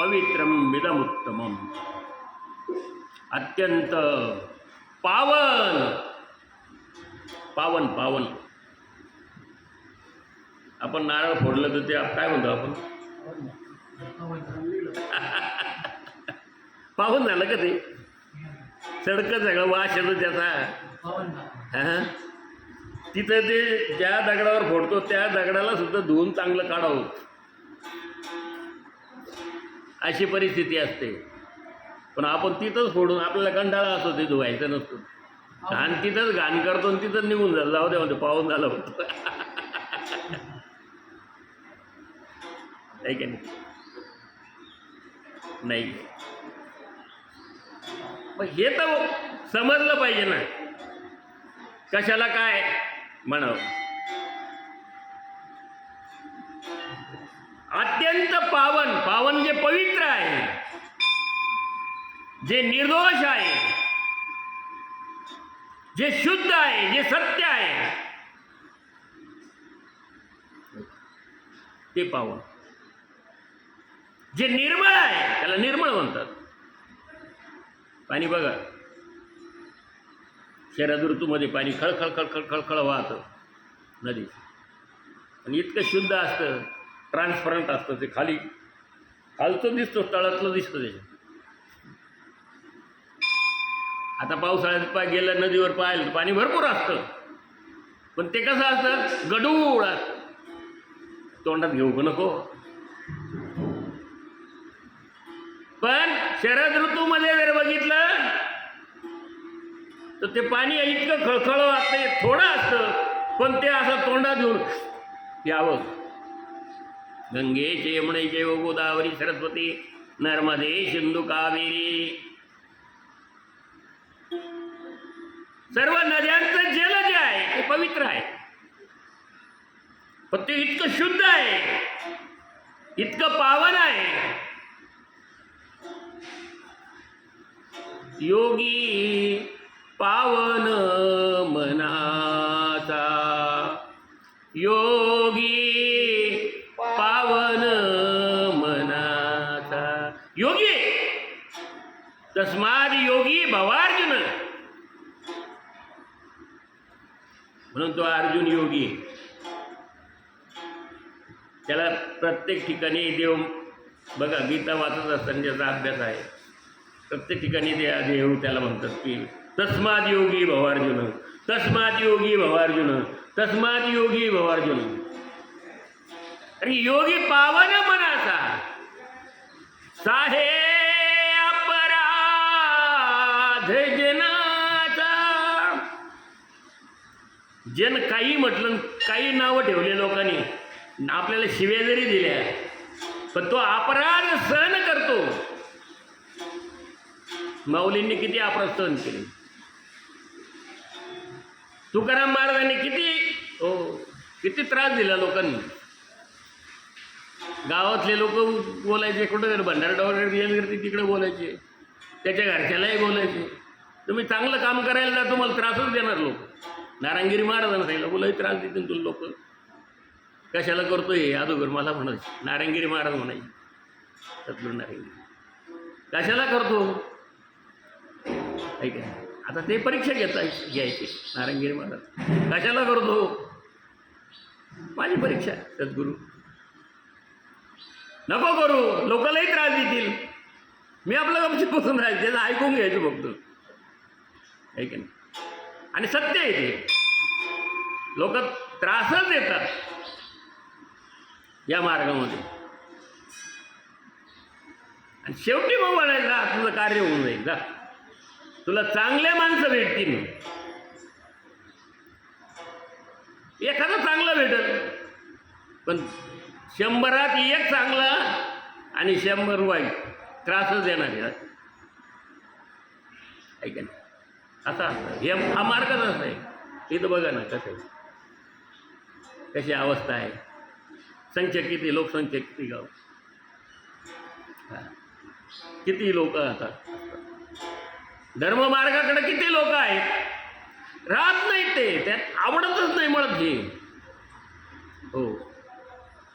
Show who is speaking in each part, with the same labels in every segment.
Speaker 1: पवित्रम विदमुत्तमम, अत्यंत पावन पावन पावन. आपण नारळ फोडलं तर ते काय म्हणतो आपण? पावन झालं का ते? सडकं सगळं वास येतो त्याचा. हां, तिथं ते ज्या दगडावर फोडतो त्या दगडाला सुद्धा धुवून चांगलं काढावं, अशी परिस्थिती असते. पण आपण तिथंच फोडून आपल्याला कंटाळा असतो, ते धुवायचं नसतो, आणि तिथंच घाण करतो आणि तिथंच निघून जातो. जाऊ द्या, म्हणजे पाहून झालं होतं. आहे की नाही? मग हे तर समजलं पाहिजे ना, कशाला काय म्हणावं. अत्यंत पावन, पावन जे पवित्र आहे, जे निर्दोष आहे, जे शुद्ध आहे, जे सत्य आहे, ते पावन. जे निर्मळ आहे त्याला निर्मळ म्हणतात. पाणी बघा, शरद ऋतूमध्ये पाणी खळखळ खळखळ खळखळ वाहतं नदी, आणि इतकं शुद्ध असतं, ट्रान्सपरंट असतं, ते खालचं दिसतो, तळातलं दिसतं त्याच्यात. आता पावसाळ्यात गेलं नदीवर पाहिलं तर पाणी भरपूर असतं, पण ते कसं असतं? गडूळ असतं. तोंडात घेऊ का नको? पण शरद ऋतूमध्ये जर बघितलं तर ते पाणी इतकं खळखळ वाटते, थोडं असतं, पण ते असं तोंडात घेऊन यावं. गंगे यमुने चैव गोदावरी सरस्वती नर्मदे सिंधू कावेरी, सर्व नद्यांचं जल जे आहे ते पवित्र आहे, पण ते इतकं शुद्ध आहे, इतकं पावन आहे. योगी पावन मनाचा, योगी पावन मनाचा. योगी तस्माद योगी भवार्जुन, म्हणून तो अर्जुन योगी. त्याला प्रत्येक ठिकाणी देव, बघा गीता वाचत असताना ज्याचा अभ्यास आहे, प्रत्येक ठिकाणी देव त्याला म्हणतात की तस्माद योगी भवार्जुन, तस्माद योगी भवार्जुन, तस्माद योगी भवार्जुन. अरे योगी पावन मनाचा, साहे अपराध जनाचा. जन काही म्हटलं, काही नावं ठेवले लोकांनी, आपल्याला शिव्या जरी दिल्या, पण तो अपराध सहन करतो. माऊलींनी किती अपराध सहन केले, तुकाराम महाराजांनी किती त्रास दिला लोकांनी. गावातले लोक बोलायचे, कुठं भंडारडोर तिकडे बोलायचे, त्याच्या घरच्यालाही बोलायचे, तुम्ही चांगलं काम करायला जा, तुम्हाला त्रासच देणार लोक. नारायणगिरी महाराजांना सांगितलं, बोलाही त्रास देतील तुला लोक, कशाला करतो हे? अगोदर मला म्हणायचे, नारायणगिरी महाराज म्हणायचे, सद्गुरू नारायणगिरी, कशाला करतो? ऐक, आता ते परीक्षा घ्यायची नारायणगिरी महाराज, कशाला करतो? माझी परीक्षा, सद्गुरू नको करू, लोकांनाही त्रास देतील, मी आपलं गमतीत बसून राहायचं, त्याचं ऐकून घ्यायचं फक्त. ऐक ना, आणि सत्य आहे ते, लोक त्रासच देतात या मार्गामध्ये, आणि शेवटी मग म्हणायचं तुझं कार्य होऊन जाईल, जा तुला चांगले माणसं भेटतील. एखादं चांगलं भेटल, पण 100त 1 चांगला आणि 100 वाईट, त्रासच देणार आहे. ऐका ना, असा हे हा मार्गच असा आहे. इथं बघा ना कसं आहे, कशी अवस्था आहे, संख्या किती, लोकसंख्या किती, गाव किती लोक आता धर्ममार्गाकडे किती लोक आहेत, राहत नाहीत ते, त्यात आवडतच नाही मुळात हे. हो,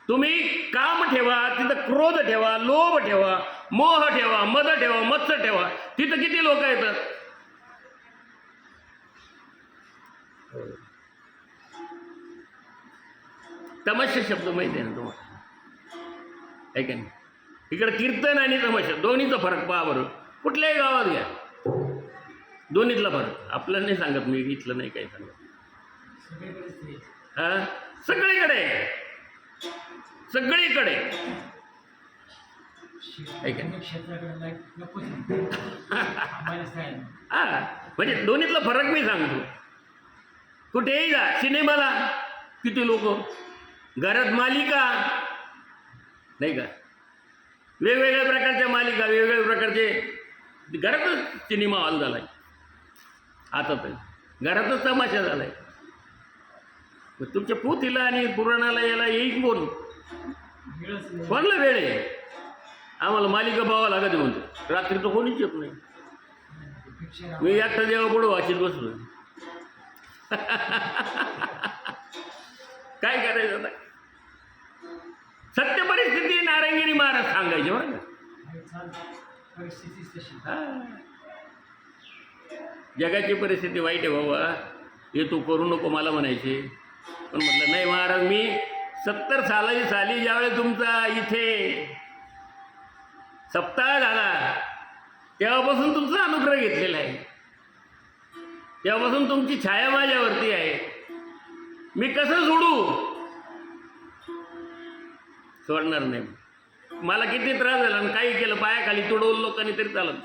Speaker 1: तुम्ही काम ठेवा, तिथं क्रोध ठेवा, लोभ ठेवा, मोह ठेवा, मद ठेवा, मत्सर ठेवा, तिथं किती लोक येतात. तमाशा शब्द माहिती आहे ना तुम्हाला, आहे का नाही? इकडे कीर्तन आणि तमाशा दोन्हीचा फरक पहा बरं. कुठल्याही गावात घ्या, दोन्हीतला फरक. आपल्याला नाही सांगत, मी इथलं नाही काही सांगत. हा, सगळीकडे सगळीकडे हा, म्हणजे दोन्हीतला फरक मी सांगतो. कुठेही जा, सिनेमाला किती लोक, घरात मालिका नाही का, वेगवेगळ्या प्रकारच्या मालिका, वेगवेगळ्या प्रकारचे, घरातच सिनेमा हॉल झालाय. आता तर घरातच तमाशा झालाय. तुमच्या पोथीला आणि पुराणाला याला येईल कोण? कोणाला वेळ आहे? आम्हाला मालिका पाहावं लागत म्हणतो. रात्री तर कोणीच येत नाही. मी एकटा जेव्हा पुढं वाचित बसलो. काय करायचं आता? सत्य परिस्थिती नारायणगिरी महाराज सांगायचे बरं का. जगाची परिस्थिती वाईट आहे बाबा, हे तू करू नको मला म्हणायचे. पण म्हटलं नाही महाराज, मी 70 साली ज्यावेळेस तुमचा इथे सप्ताह झाला तेव्हापासून तुमचा अनुग्रह घेतलेला आहे, तेव्हापासून तुमची छाया माझ्यावरती आहे. मी कसं सोडू? सोडणार नाही. मला किती त्रास झाला आणि काही केलं, पायाखाली तुडवलं लोकांनी तरी चालत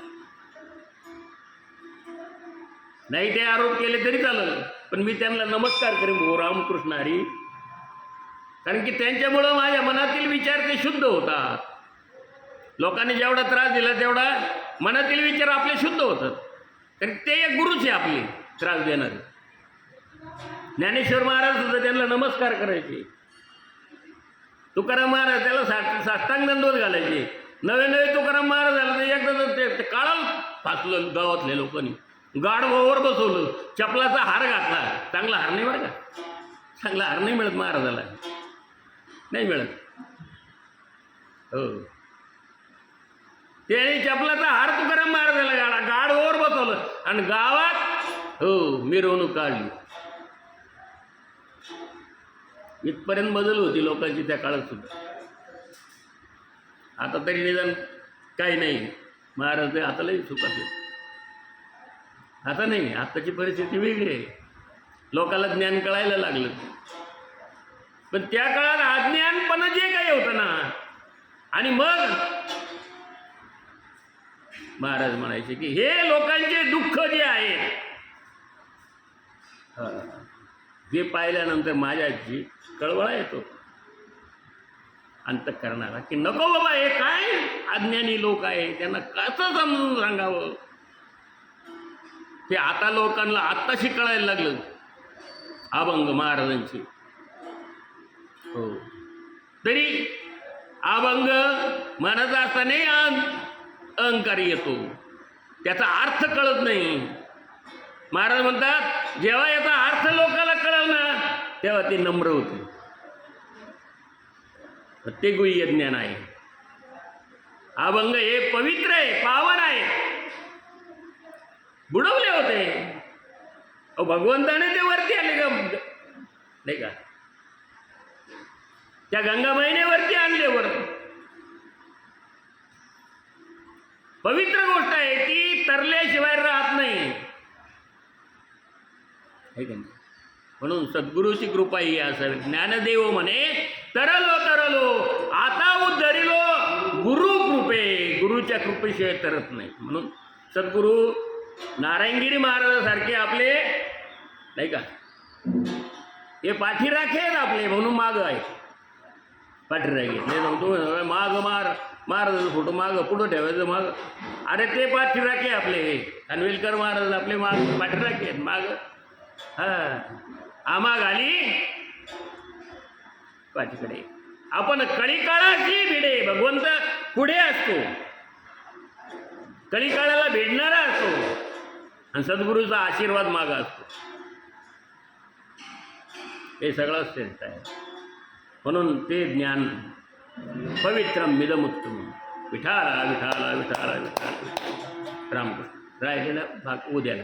Speaker 1: नाही, ते आरोप केले तरी चालत, पण मी त्यांना नमस्कार करेन, भाऊ रामकृष्ण हरी. कारण की त्यांच्यामुळं माझ्या मनातील विचार ते शुद्ध होतात. लोकांनी जेवढा त्रास दिला तेवढा मनातील विचार आपले शुद्ध होतात. कारण ते एक गुरुच आहे आपले त्रास देणारे. ज्ञानेश्वर महाराज सुद्धा त्यांना नमस्कार करायचे. तुकाराम महाराज त्याला साष्टांग दंडवत घालायचे. नवे तुकाराम महाराज झाला तर एकदा ते काळाला फासलं गावातल्या लोकांनी, गाढवावर बसवलं, चपलाचा हार घातला. चांगला हार नाही बरं का, चांगला हार नाही मिळत महाराजाला, नाही मिळत. हो, त्याने चपलाचा हार तुकाराम महाराजाला गाढवावर बसवलं आणि गावात हो मिरवणूक काढली. इथपर्यंत बदल होती लोकांची त्या काळात सुद्धा. आता तरी निदान काही नाही, महाराज आता लई सुखात. आता नाही, आताची परिस्थिती वेगळी आहे. लोकांना ज्ञान कळायला लागलं. पण त्या काळात अज्ञानपण जे काही होतं ना, आणि मग महाराज म्हणायचे की हे लोकांचे दुःख जे आहे जे पाहिल्यानंतर माझ्याची कळवळा येतो अंतःकरणाला की नको बाबा, हे काय अज्ञानी लोक आहे, त्यांना कसं समजून सांगावं. ते आता लोकांना आत्ताशी कळायला लागलं अभंग महाराजांची. हो, तरी अभंग म्हणत असताना अहंकार येतो, त्याचा अर्थ कळत नाही. महाराज म्हणतात जेव्हा याचा अर्थ लोकांना कळलं ना तेव्हा ते नम्र होते. ते गुह्य ज्ञान आहे. अभंग हे पवित्र आहे, पावन आहे. बुडवले होते भगवंताने, ते वरती आले का नाही का, त्या गंगामाईने वरती आणले. वर पवित्र गोष्ट आहे, ती तरल्याशिवाय राहत नाही. म्हणून सद्गुरूची कृपा ही असावी. ज्ञानदेव म्हणे तरलो तरलो आता उद्धरिलो गुरु कृपे, गुरुच्या कृपेशिवाय तरत नाही. म्हणून सद्गुरू नारायणगिरी महाराजासारखे आपले नाही का, हे पाठीराखे आहेत आपले, म्हणून मागं आहे पाठीराखे. नाही सांगतो माग महाराजाचा फोटो मागं पुढं ठेवायचं मागं. अरे ते पाठीराखे आपले, खानविलकर महाराज आपले माग पाठीराखे आहेत मागं. हां, आम्हा घाली पाठीकडे. आपण कळीकाळाची भिडे, भगवंत पुढे असतो, कळीकाळाला भेटणारा असतो आणि सद्गुरूचा आशीर्वाद मागा असतो. हे सगळं श्रेष्ठ आहे. म्हणून ते ज्ञान पवित्रम मिदमुत्तम. विठाला विठाला विठाला विठाला. रामकृष्ण. राहिलेला भाग उद्याला.